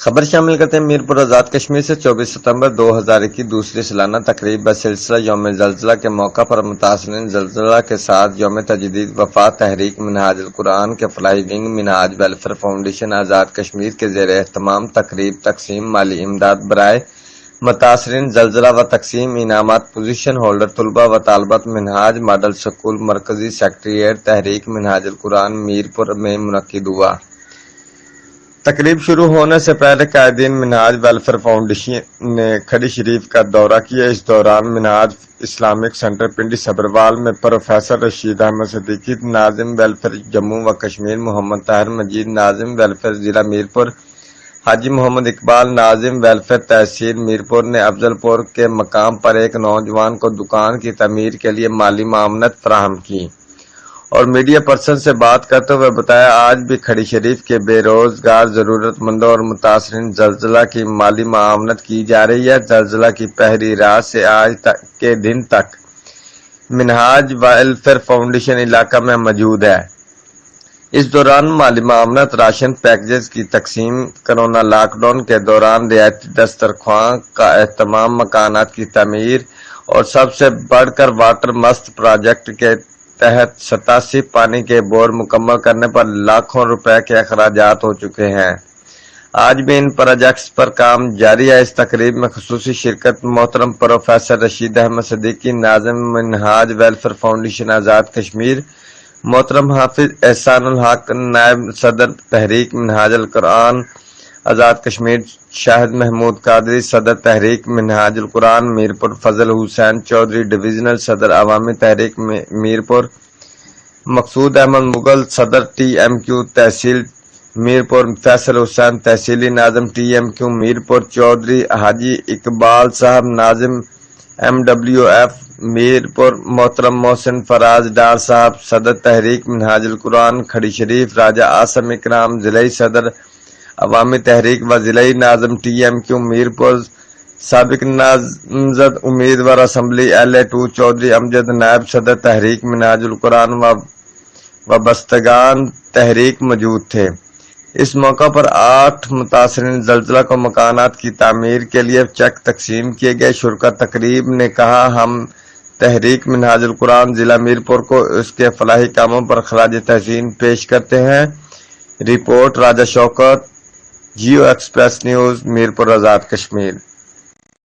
خبر شامل کرتے ہیں میرپور آزاد کشمیر سے 24 ستمبر 2021 دوسری سالانہ تقریب بسلسلہ یوم زلزلہ کے موقع پر متاثرین زلزلہ کے ساتھ یوم تجدید وفات تحریک منہاج القرآن کے فلاحی ونگ منہاج ویلفیئر فاؤنڈیشن آزاد کشمیر کے زیر اہتمام تقریب تقسیم مالی امداد برائے متاثرین زلزلہ و تقسیم انعامات پوزیشن ہولڈر طلبہ و طالبات منہاج ماڈل سکول مرکزی سیکریٹریٹ تحریک منہاج القرآن میرپور میں منعقد ہوا۔ تقریب شروع ہونے سے پہلے قائدین منہاج ویلفیئر فاؤنڈیشن نے کھڑی شریف کا دورہ کیا۔ اس دوران منہاج اسلامک سینٹر پنڈی صبروال میں پروفیسر رشید احمد صدیقی، ناظم ویلفیئر جموں و کشمیر محمد طاہر مجید، ناظم ویلفیئر ضلع میرپور حاجی محمد اقبال، ناظم ویلفیئر تحصیل میرپور نے افضل پور کے مقام پر ایک نوجوان کو دکان کی تعمیر کے لیے مالی معاونت فراہم کی اور میڈیا پرسن سے بات کرتے ہوئے بتایا آج بھی کھڑی شریف کے بے روزگار ضرورت مندوں اور متاثرین زلزلہ کی مالی معاونت کی جا رہی ہے۔ زلزلہ کی پہلی رات سے آج تک کے دن تک منہاج ویلفیئر فاؤنڈیشن علاقہ میں موجود ہے۔ اس دوران مالی معاونت، راشن پیکجز کی تقسیم، کرونا لاک ڈاؤن کے دوران رعایتی دسترخواں کا اہتمام، مکانات کی تعمیر اور سب سے بڑھ کر واٹر مست پروجیکٹ کے تحت 87 پانی کے بور مکمل کرنے پر لاکھوں روپے کے اخراجات ہو چکے ہیں۔ آج بھی ان پروجیکٹس پر کام جاری ہے۔ اس تقریب میں خصوصی شرکت محترم پروفیسر رشید احمد صدیقی، ناظم منہاج ویلفیئر فاؤنڈیشن آزاد کشمیر، محترم حافظ احسان الحق نائب صدر تحریک منہاج القرآن آزاد کشمیر، شاہد محمود قادری صدر تحریک منہاج القرآن میرپور، فضل حسین چودھری ڈویژنل صدر عوامی تحریک میرپور، مقصود احمد مغل صدر ٹی ایم کیو تحصیل میرپور، فیصل حسین تحصیلی ناظم T M Q Mirpur, Chaudhry Haji Iqbal صاحب ناظم ایم ڈبلیو ایف میرپور، محترم محسن فراز ڈار صاحب صدر تحریک منہاج القرآن کھڑی شریف، راجہ آصم اکرام ضلعی صدر عوامی تحریک و ضلعی ناظم ٹی ایم کیو میرپور، سابق نامزد امیدوار اسمبلی LA2 چودھری امجد نائب صدر تحریک منہاج القرآن و وابستگان تحریک موجود تھے۔ اس موقع پر 8 متاثرین زلزلہ کو مکانات کی تعمیر کے لیے چیک تقسیم کیے گئے۔ شرکا تقریب نے کہا ہم تحریک منہاج القرآن ضلع میرپور کو اس کے فلاحی کاموں پر خراج تحسین پیش کرتے ہیں۔ رپورٹ راجہ شوکت، جیو ایکسپریس نیوز، میرپور آزاد کشمیر۔